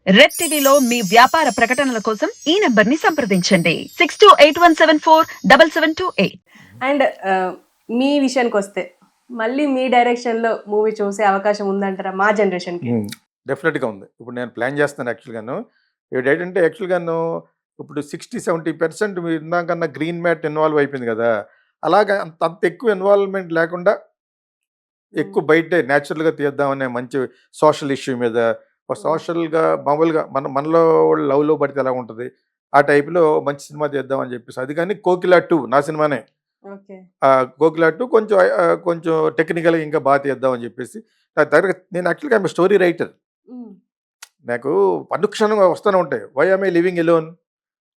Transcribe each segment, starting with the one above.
Red టీవీలో మీ వ్యాపార ప్రకటనల కోసం ఈ నంబర్ ని సంప్రదించండి 6281747728. అండ్ మీ విషయానికి వస్తే మళ్ళీ మీ డైరెక్షన్లో మూవీ చూసే అవకాశం ఉందంటారా మా జనరేషన్కి? డెఫినెట్గా ఉంది. ఇప్పుడు నేను ప్లాన్ చేస్తున్నాను యాక్చువల్గాను. ఏంటంటే యాక్చువల్గాను ఇప్పుడు 60-70% మీరు ఇందాకన్నా గ్రీన్ మ్యాట్ ఇన్వాల్వ్ అయిపోయింది కదా. అలాగా అంత అంత ఎక్కువ ఇన్వాల్వ్మెంట్ లేకుండా ఎక్కువ బయటే న్యాచురల్గా తీద్దామనే మంచి సోషల్ ఇష్యూ మీద సోషల్గా మామూలుగా మనలో లవ్లో పడితే ఎలా ఉంటుంది ఆ టైప్లో మంచి సినిమా తీద్దామని చెప్పేసి అది. కానీ కోకిలా 2 నా సినిమానే. కోకిలా 2 కొంచెం కొంచెం టెక్నికల్గా ఇంకా బాగా తీద్దామని చెప్పేసి దగ్గర నేను యాక్చువల్గా ఐఎమ్ స్టోరీ రైటర్. నాకు అనుక్షణంగా వస్తూనే ఉంటాయి. Why am I living alone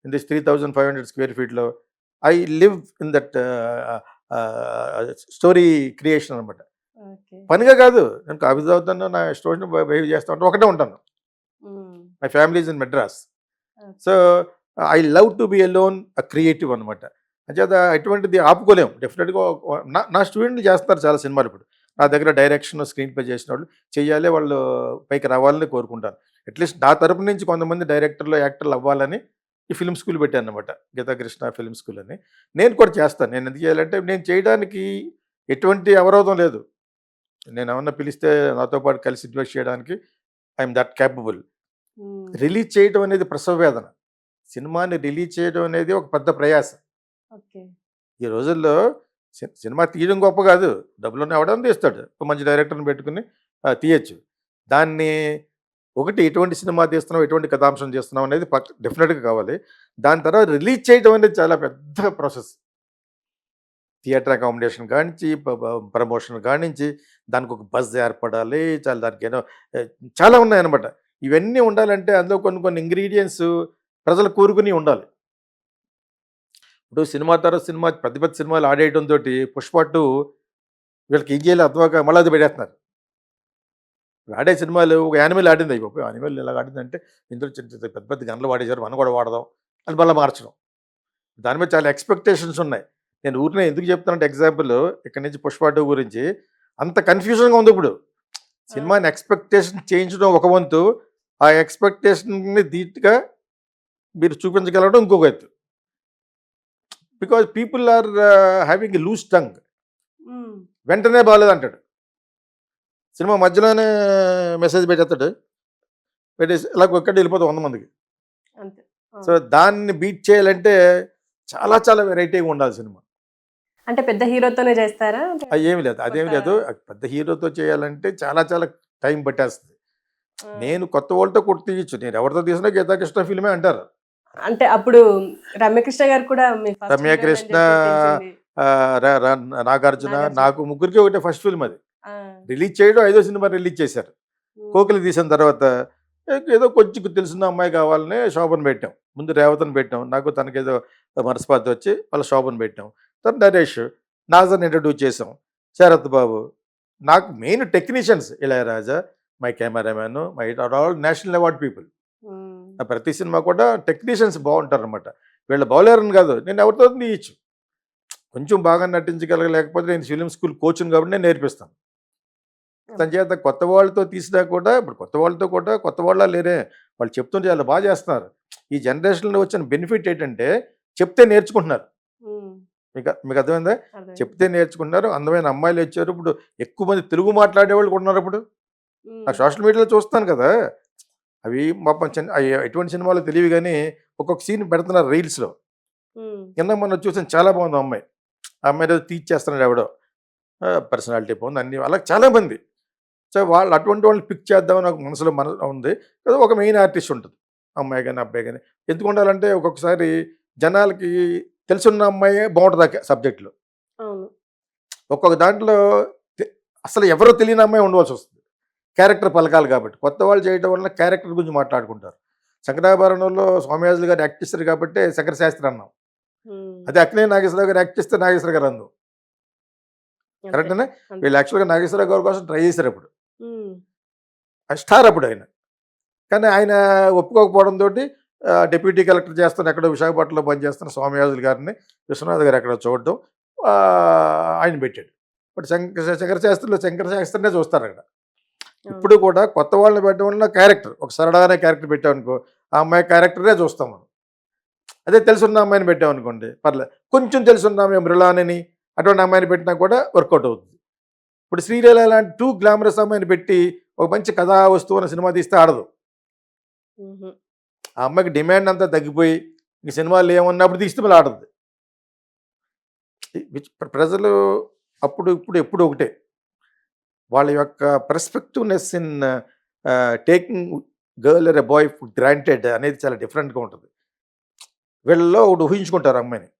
in this 3500 square ఫీట్లో. I live in that story creation అనమాట. పనిగా కాదు, నేను కాఫీ చదువుతాను, నా స్టోరీని బిహేవ్ చేస్తూ ఉంటాను, ఒకటే ఉంటాను. My family is in Madras. So I love to be alone a creative అనమాట. అంచేత ఎటువంటిది ఆపుకోలేము. డెఫినెట్గా నా స్టూడెంట్లు చేస్తారు చాలా సినిమాలు. ఇప్పుడు నా దగ్గర డైరెక్షన్ స్క్రీన్ ప్లే చేసిన వాళ్ళు చెయ్యాలి, వాళ్ళు పైకి రావాలని కోరుకుంటాను. అట్లీస్ట్ నా తరపు నుంచి కొంతమంది డైరెక్టర్లు యాక్టర్లు అవ్వాలని ఈ ఫిల్మ్ స్కూల్ పెట్టాను అనమాట, గీతాకృష్ణ ఫిల్మ్ స్కూల్ అని. నేను కూడా చేస్తాను. నేను ఎందుకు చేయాలంటే నేను చేయడానికి ఎటువంటి అవరోధం లేదు. నేను ఏమన్నా పిలిస్తే నాతో పాటు కలిసి ఇన్వెస్ట్ చేయడానికి ఐఎమ్ దట్ క్యాపబుల్. రిలీజ్ చేయడం అనేది ప్రసవ వేదన. సినిమాని రిలీజ్ చేయడం అనేది ఒక పెద్ద ప్రయాస. ఈ రోజుల్లో సినిమా తీయడం గొప్ప కాదు, డబ్బులు ఎవడని తీస్తాడు, మంచి డైరెక్టర్ని పెట్టుకుని తీయచ్చు. దాన్ని ఒకటి ఎటువంటి సినిమా తీస్తున్నాం, ఎటువంటి కథాంశం చేస్తున్నాం అనేది డెఫినెట్గా కావాలి. దాని తర్వాత రిలీజ్ చేయడం అనేది చాలా పెద్ద ప్రాసెస్. థియేటర్ అకామిడేషన్ కానించి ప్రమోషన్ కానించి దానికి ఒక బజ్ ఏర్పడాలి, చాలా దానికి ఏదో చాలా ఉన్నాయన్నమాట. ఇవన్నీ ఉండాలంటే అందులో కొన్ని కొన్ని ఇంగ్రీడియంట్స్ ప్రజలు కోరుకుని ఉండాలి. ఇప్పుడు సినిమా తర్వాత సినిమా పెద్ద పెద్ద సినిమాలు ఆడేయడంతో పుష్ప 2 వీళ్ళకి ఏం చేయాలి అర్థమక మళ్ళీ అది పెట్టేస్తున్నారు. ఆడే సినిమాలు ఒక యానిమల్ ఆడింది, అయిపోయి యానిమల్ ఇలా ఆడిందంటే ఇందులో చిన్న చిన్న పెద్ద పెద్ద గన్లు వాడేశారు, మనం కూడా వాడదాం అని మళ్ళీ మార్చడం. దాని మీద చాలా ఎక్స్పెక్టేషన్స్ ఉన్నాయి. నేను ఊరినే ఎందుకు చెప్తానంటే ఎగ్జాంపుల్ ఇక్కడ నుంచి పుష్ప 2 గురించి అంత కన్ఫ్యూజన్గా ఉంది. ఇప్పుడు సినిమాని ఎక్స్పెక్టేషన్ చేయించడం ఒక వంతు, ఆ ఎక్స్పెక్టేషన్ని ధీటుగా మీరు చూపించగలగడం ఇంకొక ఎత్తు. Because people are having a loose tongue. వెంటనే బాగాలేదు అంటాడు, సినిమా మధ్యలోనే మెసేజ్ పెట్టేస్తాడు, పెట్టేసి ఇలా ఒక్కటి వెళ్ళిపోతాం 100 మందికి. సో దాన్ని బీట్ చేయాలంటే చాలా చాలా వెరైటీగా ఉండాలి సినిమా. అంటే పెద్ద హీరోతోనే చేస్తారా? ఏమి లేదు, అదేమి లేదు. పెద్ద హీరోతో చేయాలంటే చాలా చాలా టైం పట్టేస్తుంది. నేను కొత్త వాళ్ళతో కొట్టి తీయచ్చు, నేను ఎవరితో తీసినా గీతాకృష్ణ ఫిల్మే అంటారు. అంటే అప్పుడు రమ్యకృష్ణ గారు కూడా రమ్యకృష్ణ, నాగార్జున, నాకు ముగ్గురికి ఒకటే ఫస్ట్ ఫిల్మ్. అది రిలీజ్ చేయడం 5వ సినిమా రిలీజ్ చేశారు. కోకిల తీసిన తర్వాత ఏదో కొంచెం తెలిసిన అమ్మాయి కావాలని శోభను పెట్టాం. ముందు రేవతను పెట్టాం, నాకు తనకేదో మనస్పాతి వచ్చి వాళ్ళ శోభను పెట్టాం. తర్వాత నరేష్, నాజర్ని ఇంట్రడ్యూస్ చేసాం, శరత్ బాబు. నాకు main technicians Ilaiyaraaja, my cameraman, my all national award people. నా ప్రతి సినిమా కూడా టెక్నీషియన్స్ బాగుంటారు అనమాట. వీళ్ళు బాగోలేరని కాదు, నేను ఎవరితో తీయచ్చు. కొంచెం బాగా నటించగలగలేకపోతే నేను ఫిలిం స్కూల్ కోచ్ని కాబట్టి నేను నేర్పిస్తాను. తన చేత కొత్త వాళ్ళతో తీసినా కూడా ఇప్పుడు కొత్త వాళ్ళతో కూడా కొత్త వాళ్ళ లేరే, వాళ్ళు చెప్తుంటే చాలా బాగా చేస్తున్నారు. ఈ జనరేషన్లో వచ్చిన బెనిఫిట్ ఏంటంటే చెప్తే నేర్చుకుంటున్నారు. మీకు అర్థమైందా? చెప్తే నేర్చుకుంటున్నారు. అందమైన అమ్మాయిలు వచ్చారు. ఇప్పుడు ఎక్కువ మంది తెలుగు మాట్లాడేవాళ్ళు కూడా ఉన్నారు. ఇప్పుడు ఆ సోషల్ మీడియాలో చూస్తాను కదా, అవి పాపం ఎటువంటి సినిమాలో తెలియదు కానీ ఒక్కొక్క సీన్ పెడుతున్నారు రీల్స్లో. కింద మనం చూసాను, చాలా బాగుంది అమ్మాయి. ఆ అమ్మాయి ఏదో తీర్చేస్తున్నాడు ఎవడో, పర్సనాలిటీ బాగుంది, అన్ని అలా చాలామంది. సో వాళ్ళు అటువంటి వాళ్ళని పిక్ చేద్దామని నాకు మనసులో ఉంది. ఒక మెయిన్ ఆర్టిస్ట్ ఉంటుంది, అమ్మాయి కానీ అబ్బాయి కానీ. ఎందుకు ఉండాలంటే ఒక్కొక్కసారి జనాలకి తెలుసున్న అమ్మాయే బాగుంటుంది సబ్జెక్టులో. ఒక్కొక్క దాంట్లో అసలు ఎవరో తెలియని అమ్మాయి ఉండవలసి వస్తుంది, క్యారెక్టర్ పలకాలి కాబట్టి. కొత్త వాళ్ళు చేయడం వల్ల క్యారెక్టర్ గురించి మాట్లాడుకుంటారు. శంకరాభరణంలో స్వామియాజులు గారు యాక్ట్ చేస్తారు కాబట్టి శంకరశాస్త్రి అన్నాం. అదే అక్కినే నాగేశ్వరరావు గారు యాక్ట్ చేస్తే నాగేశ్వర గారు అన్నాం. కరెక్టేనా? వీళ్ళు యాక్చువల్గా నాగేశ్వరరావు గారి కోసం ట్రై చేశారు అప్పుడు, స్టార్ అప్పుడు ఆయన. కానీ ఆయన ఒప్పుకోకపోవడంతో డిప్యూటీ కలెక్టర్ చేస్తాను ఎక్కడో విశాఖపట్నంలో పనిచేస్తున్న స్వామియాజులు గారిని విశ్వనాథ్ గారు ఎక్కడో చూడడం ఆయన పెట్టాడు. బట్ శంకరశాస్త్రిలో శంకరశాస్త్రినే చూస్తారు అక్కడ. ఇప్పుడు కూడా కొత్త వాళ్ళని పెట్టడం వల్ల క్యారెక్టర్ ఒక సరదా అనే క్యారెక్టర్ పెట్టామనుకో ఆ అమ్మాయి క్యారెక్టరే చూస్తాం మనం. అదే తెలుసున్న అమ్మాయిని పెట్టామనుకోండి పర్లేదు, కొంచెం తెలుసున్న ఆమె మృళాని అటువంటి అమ్మాయిని పెట్టినా కూడా వర్కౌట్ అవుతుంది. ఇప్పుడు శ్రీలీల లాంటి టూ గ్లామరస్ అమ్మాయిని పెట్టి ఒక మంచి కథా వస్తువు అనే సినిమా తీస్తే ఆడదు. మ్మ్. ఆ అమ్మాయికి డిమాండ్ అంతా తగ్గిపోయి ఈ సినిమాలు ఏమన్నప్పుడు తీస్తే మళ్ళీ ఆడదు. ప్రజలు అప్పుడు ఇప్పుడు ఎప్పుడు ఒకటే, వాళ్ళ యొక్క perspectiveness in taking girl or a boy for granted అనేది చాలా డిఫరెంట్గా ఉంటుంది. వీళ్ళలో ఒకటి ఊహించుకుంటారు అమ్మాయిని,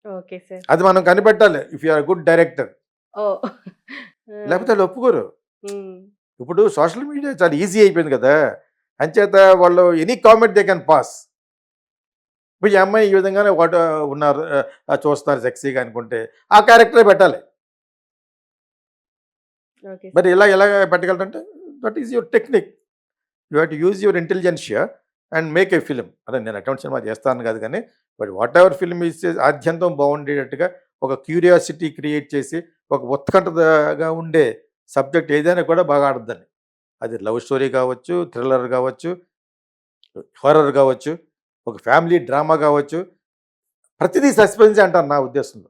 ఓకే సార్. అది మనం కనిపెట్టాలి if you are good director, ఓ. లేకపోతే వాళ్ళు ఒప్పుకోరు. మ్మ్. ఇప్పుడు సోషల్ మీడియా చాలా ఈజీ అయిపోయింది కదా, అంచేత వాళ్ళు any comment they can pass. ఇప్పుడు ఈ అమ్మాయి ఈ విధంగానే వాటి ఉన్నారు చూస్తున్నారు సెక్సీగా అనుకుంటే ఆ క్యారెక్టరే పెట్టాలి. ఓకే మరి ఇలా ఎలా పెట్టగలరంటే that is your technique, you have to use your intelligentsia and make a film. అదే నేను అకౌంట్ సినిమా చేస్తాను కాదు కానీ, బట్ వాట్ ఎవర్ ఫిల్మ్ ఇస్తే ఆద్యంతం బాగుండేటట్టుగా ఒక క్యూరియాసిటీ క్రియేట్ చేసి ఒక ఉత్కంఠగా ఉండే సబ్జెక్ట్ ఏదైనా కూడా బాగా ఆడద్దని. అది లవ్ స్టోరీ కావచ్చు, థ్రిల్లర్ కావచ్చు, హారర్ కావచ్చు, ఒక ఫ్యామిలీ డ్రామా కావచ్చు, ప్రతిదీ సస్పెన్సే అంటాను నా ఉద్దేశంలో.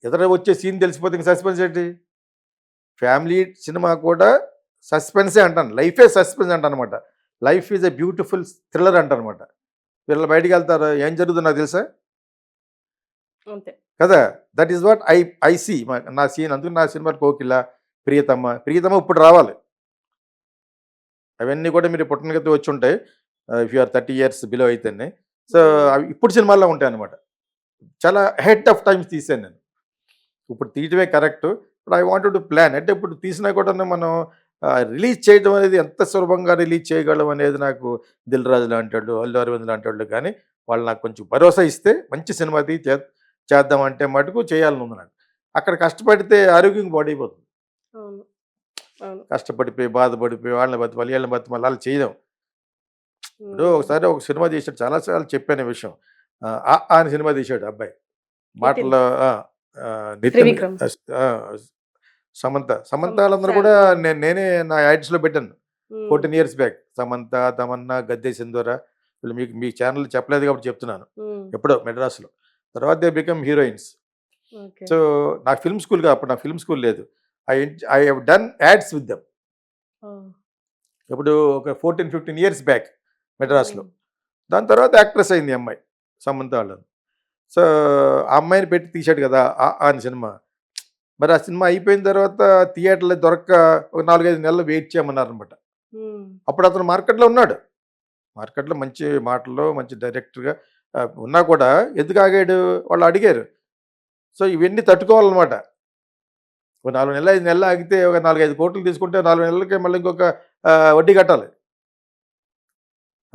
ఎదుర వచ్చే సీన్ తెలిసిపోతే ఇంక సస్పెన్స్ ఏంటి? ఫ్యామిలీ సినిమా కూడా సస్పెన్సే అంటాను, లైఫే సస్పెన్స్ అంటాను అనమాట. Life is a beautiful thriller అంటారనమాట. వీళ్ళు బయటికి వెళ్తారు, ఏం జరుగుతుందో నాకు తెలుసా అంతే. కదా. That is what I see నా సీన్. అందుకు నా సినిమా కోకిల, ప్రియతమ ఇప్పుడు రావాలి. అవన్నీ కూడా మీరు పుట్టనగతి వచ్చి ఉంటాయి if you are 30 years below అయితేనే. సో అవి ఇప్పుడు సినిమాల్లో ఉంటాయి అనమాట. చాలా హెడ్ ఆఫ్ టైమ్స్ తీసాను నేను. ఇప్పుడు తీయటమే కరెక్ట్. ఇప్పుడు ఐ వాంటెడ్ టు ప్లాన్ అంటే ఇప్పుడు తీసినా కూడా మనం రిలీజ్ చేయడం అనేది ఎంత సులభంగా రిలీజ్ చేయగలం అనేది నాకు దిల్ రాజు లాంటి వాళ్ళు, అల్లు అరవింద్ లాంటి వాళ్ళు కానీ వాళ్ళు నాకు కొంచెం భరోసా ఇస్తే మంచి సినిమా చేద్దామంటే మటుకు చేయాలని ఉంది నాకు. అక్కడ కష్టపడితే ఆరోగ్యం పాడైపోతుంది. అవును. అవును. కష్టపడిపోయి బాధపడిపోయి వాళ్ళని బతి మళ్ళీ అలా చేయలేం. ఇప్పుడు మ్మ్. ఒకసారి ఒక సినిమా తీసాడు, చాలాసార్లు చెప్పాను ఈ విషయం. అని సినిమా తీశాడు అబ్బాయి. మాటల్లో నితిన్, త్రివిక్రమ్. సమంత వాళ్ళందరూ కూడా నేనే నా యాడ్స్లో పెట్టాను 14 years బ్యాక్. సమంత, తమన్నా, గద్దె సింధూర వీళ్ళు మీ ఛానల్ చెప్పలేదు కాబట్టి చెప్తున్నాను. ఎప్పుడో మెడ్రాస్లో. తర్వాత they become heroines. Okay. So నాకు ఫిల్మ్ స్కూల్ అప్పుడు నాకు ఫిల్మ్ స్కూల్ లేదు. I have done ads with them. ఇప్పుడు ఒక 14-15 years బ్యాక్ మెడ్రాస్లో. దాని తర్వాత యాక్ట్రెస్ అయింది అమ్మాయి సమంత వాళ్ళని. సో ఆ అమ్మాయిని పెట్టి తీశాడు కదా అని సినిమా. మరి ఆ సినిమా అయిపోయిన తర్వాత థియేటర్లో దొరక్క ఒక 4-5 నెలలు వెయిట్ చేయమన్నారనమాట. అప్పుడు అతను మార్కెట్లో ఉన్నాడు. మార్కెట్లో మంచి మాటల్లో మంచి డైరెక్టర్గా ఉన్నా కూడా ఎందుకు ఆగాడు వాళ్ళు అడిగారు. సో ఇవన్నీ తట్టుకోవాలన్నమాట. ఒక 4 నెలలు 5 నెలలు ఆగితే ఒక 4-5 కోట్లు తీసుకుంటే 4 నెలలకి మళ్ళీ ఇంకొక వడ్డీ కట్టాలి.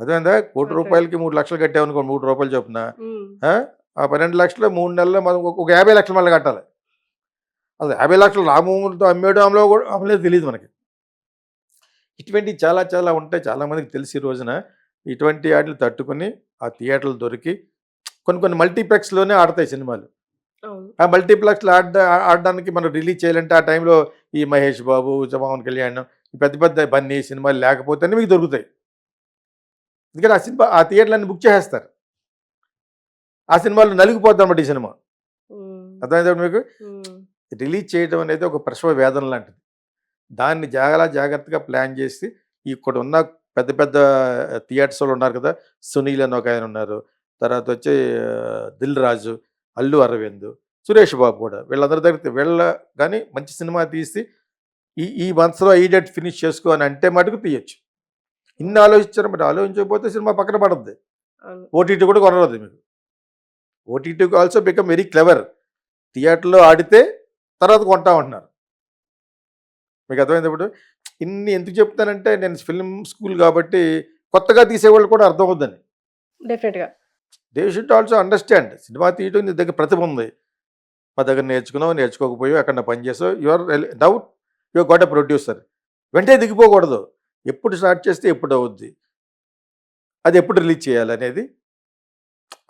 అదేందా ₹1,00,000కి 3 లక్షలు కట్టామనుకో ₹3 చొప్పున ఆ 12 లక్షలు 3 నెలల్లో మనం ఒక 50 లక్షలు మళ్ళీ కట్టాలి. అసలు 50 లక్షలు రామూలతో అమ్మేయడం అమలో కూడా అమలేదు తెలియదు మనకి. ఇటువంటి చాలా చాలా ఉంటాయి, చాలామందికి తెలిసి ఈ రోజున ఇటువంటి వాటిని తట్టుకుని ఆ థియేటర్లు దొరికి కొన్ని మల్టీప్లెక్స్లోనే ఆడతాయి సినిమాలు. ఆ మల్టీప్లెక్స్లో ఆడడానికి మనం రిలీజ్ చేయాలంటే ఆ టైంలో ఈ మహేష్ బాబు, పవన్ కళ్యాణ్ పెద్ద పెద్ద బన్నీ సినిమాలు లేకపోతేనే మీకు దొరుకుతాయి. ఎందుకంటే ఆ థియేటర్లన్నీ బుక్ చేసేస్తారు. ఆ సినిమాలో నలిగిపోద్ది అన్నమాట ఈ సినిమా. అర్థమైంది మీకు? రిలీజ్ చేయడం అనేది ఒక ప్రసవ వేదన లాంటిది. దాన్ని జాగ్రత్తగా ప్లాన్ చేసి ఇక్కడ ఉన్న పెద్ద పెద్ద థియేటర్స్ వాళ్ళు ఉన్నారు కదా, సునీల్ అని ఒక ఆయన ఉన్నారు, తర్వాత వచ్చి దిల్ రాజు, అల్లు అరవింద్, సురేష్ బాబు కూడా వీళ్ళందరి దగ్గర కానీ మంచి సినిమా తీసి ఈ మంత్స్లో ఈ డేట్ ఫినిష్ చేసుకో అని అంటే మటుకు తీయచ్చు. ఇన్ని ఆలోచించారు, మరి ఆలోచించకపోతే సినిమా పక్కన పడద్ది. ఓటీటీ కూడా కొనరదు మీకు. ఓటీటీకి ఆల్సో బికమ్ వెరీ క్లెవర్. థియేటర్లో ఆడితే తర్వాత కొంటా ఉంటున్నారు. మీకు అర్థమైంది? ఇప్పుడు ఇన్ని ఎందుకు చెప్తానంటే నేను ఫిల్మ్ స్కూల్ కాబట్టి కొత్తగా తీసేవాళ్ళు కూడా అర్థం అవుద్దని. డెఫినెట్గా they should also understand cinema తీయడం నీ దగ్గర ప్రతిభ ఉంది, మా దగ్గర నేర్చుకోకపోయావు అక్కడ పనిచేసావు, యువర్ గాట్ ఎ ప్రొడ్యూసర్. వెంటనే దిగిపోకూడదు. ఎప్పుడు స్టార్ట్ చేస్తే ఎప్పుడు అవుద్ది, అది ఎప్పుడు రిలీజ్ చేయాలి అనేది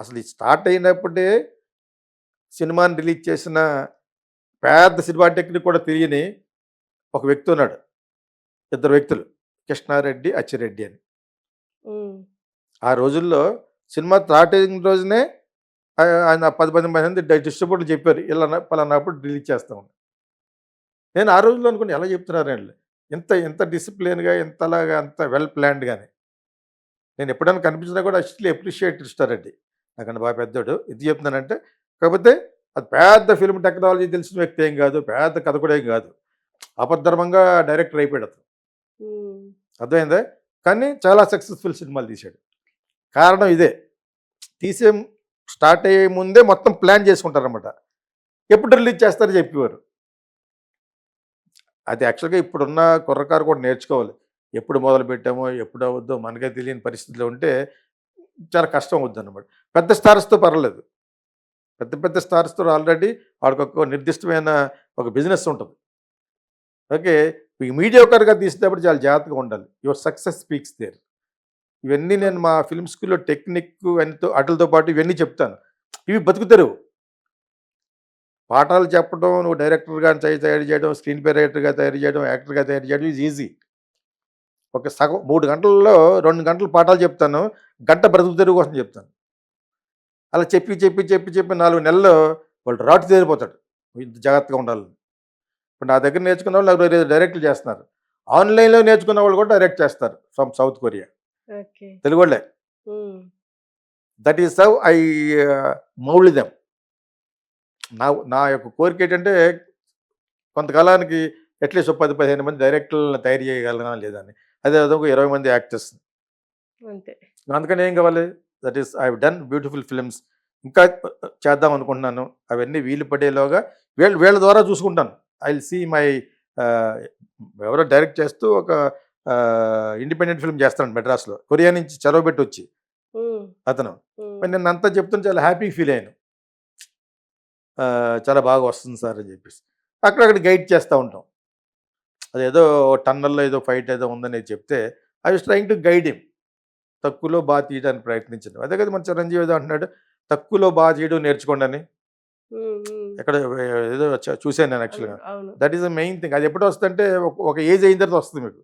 అసలు స్టార్ట్ అయినప్పుడే సినిమాని రిలీజ్ చేసిన పెద్ద సినిమా టెక్నిక్ కూడా తెలియని ఒక వ్యక్తి ఉన్నాడు, ఇద్దరు వ్యక్తులు, కృష్ణారెడ్డి, అచ్చిరెడ్డి అని. ఆ రోజుల్లో సినిమా స్టార్టింగ్ రోజునే ఆయన 10 మంది డిస్ట్రిబ్యూటర్లు చెప్పారు, ఇలా పలానాప్పుడు రిలీజ్ చేస్తాం. నేను ఆ రోజుల్లో అనుకుని ఎలా చెప్తున్నారండి, ఎంత డిసిప్లిన్గా, ఎంతలాగా, అంత వెల్ ప్లాన్డ్గానే. నేను ఎప్పుడైనా కనిపించినా కూడా అస్ట్లీ అప్రిషియేట్ కృష్ణారెడ్డి, నాకన్నా బాగా పెద్దోడు. ఇది చెప్తున్నానంటే, కాకపోతే అది పెద్ద ఫిల్మ్ టెక్నాలజీ తెలిసిన వ్యక్తి ఏం కాదు, పెద్ద కథ కూడా ఏం కాదు, అపధర్మంగా డైరెక్టర్ అయిపోయాడు అతను. అర్థమైందా? కానీ చాలా సక్సెస్ఫుల్ సినిమాలు తీశాడు. కారణం ఇదే, తీసే స్టార్ట్ అయ్యే ముందే మొత్తం ప్లాన్ చేసుకుంటారన్నమాట, ఎప్పుడు రిలీజ్ చేస్తారో చెప్పేవారు. అది యాక్చువల్గా ఇప్పుడున్న కుర్రకారు కూడా నేర్చుకోవాలి. ఎప్పుడు మొదలు పెట్టామో ఎప్పుడు అవద్దో మనకే తెలియని పరిస్థితిలో ఉంటే చాలా కష్టం అవుద్ది అన్నమాట. పెద్ద స్టార్స్తో పర్వాలేదు, పెద్ద స్టార్స్తో ఆల్రెడీ వాడికి ఒక నిర్దిష్టమైన ఒక బిజినెస్ ఉంటుంది. ఓకే, ఈ మీడియాకర్గా తీసేటప్పుడు చాలా జాగ్రత్తగా ఉండాలి. Your success speaks there. ఇవన్నీ నేను మా ఫిల్మ్ స్కూల్లో టెక్నిక్ వాటితో పాటు ఇవన్నీ చెప్తాను. ఇవి బతుకుతారు. పాఠాలు చెప్పడం, నువ్వు డైరెక్టర్గా తయారు చేయడం, స్క్రీన్ ప్లే రైటర్గా తయారు చేయడం, యాక్టర్గా తయారు చేయడం ఈజ్ ఈజీ. ఒక సగం 3 గంటల్లో 2 గంటలు పాఠాలు చెప్తాను, గంట బ్రతుకు తెరువు కోసం చెప్తాను. అలా చెప్పి 4 నెలల్లో వాళ్ళు రాటు తేరిపోతాడు, ఇంత జాగ్రత్తగా ఉండాలని. ఇప్పుడు నా దగ్గర నేర్చుకున్న వాళ్ళు నాకు డైరెక్ట్లు చేస్తున్నారు. ఆన్లైన్లో నేర్చుకున్న వాళ్ళు కూడా డైరెక్ట్ చేస్తారు ఫ్రమ్ సౌత్ కొరియా, తెలుగు వాళ్ళే. That is how I mould them. నా యొక్క కోరిక ఏంటంటే కొంతకాలానికి అట్లీస్ట్ 10-15 మంది డైరెక్టర్లను తయారు చేయగలనా లేదని, అదేవిధంగా 20 మంది యాక్టర్స్. అంతే. అందుకని ఏం కావాలి, that is I done beautiful films. ఇంకా చేద్దాం అనుకుంటున్నాను. అవన్నీ వీలు పడేలోగా వీళ్ళ ద్వారా చూసుకుంటాను. ఐ విల్ సీ మై ఎవరో డైరెక్ట్ చేస్తూ ఒక ఇండిపెండెంట్ ఫిల్మ్ చేస్తాను మెడ్రాస్లో, కొరియా నుంచి చదవబెట్టి వచ్చి అతను. నేను అంతా చెప్తాను, చాలా హ్యాపీ ఫీల్ అయ్యాను. చాలా బాగా వస్తుంది సార్ అని చెప్పేసి అక్కడక్కడ గైడ్ చేస్తూ ఉంటాం. అదేదో టన్నల్లో ఏదో ఫైట్ ఏదో ఉందని చెప్తే I was trying to guide him. తక్కువలో బాగా తీయడానికి ప్రయత్నించడం. అదే కదా మన చిరంజీవి ఏదో అంటున్నాడు, తక్కువలో బాగా చేయడం నేర్చుకోండి అని. ఎక్కడ ఏదో చూశాను నేను యాక్చువల్గా. That is the main thing. అది ఎప్పుడు వస్తుందంటే ఒక ఏజ్ అయిన తర్వాత వస్తుంది మీకు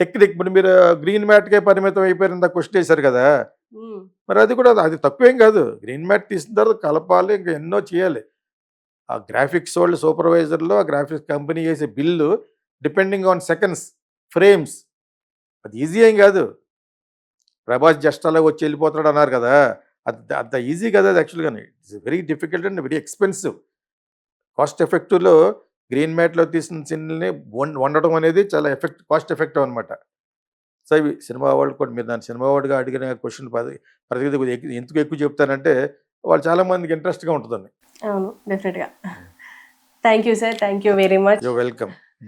టెక్నిక్. ఇప్పుడు మీరు గ్రీన్ మ్యాట్కే పరిమితం అయిపోయారు, ఇంత క్వశ్చన్ చేశారు కదా, మరి అది కూడా అది తక్కువేం కాదు. గ్రీన్ మ్యాట్ తీసిన తర్వాత కలపాలి, ఇంకా ఎన్నో చేయాలి. ఆ గ్రాఫిక్స్ వాళ్ళు సూపర్వైజర్లో ఆ గ్రాఫిక్స్ కంపెనీ చేసే bill depending on seconds, frames, అది ఈజీ ఏం కాదు. ప్రభాస్ జస్ట్ అలా వచ్చి వెళ్ళిపోతాడు అన్నారు కదా, అంత ఈజీ కదా అది యాక్చువల్గానే. It's very difficult and very expensive. Cost ఎఫెక్టివ్లో గ్రీన్ మ్యాట్లో తీసిన సీన్లని వండడం అనేది చాలా కాస్ట్ ఎఫెక్టివ్ అనమాట. సో ఇవి సినిమా వాళ్ళు కూడా, మీరు దాని సినిమా వాడిగా అడిగిన క్వశ్చన్ ప్రతిదీ ఎందుకు ఎక్కువ చెప్తానంటే వాళ్ళు చాలామందికి ఇంట్రెస్ట్గా ఉంటుందండి. అవును, డెఫినెట్గా. Thank you sir, thank you very much. You welcome.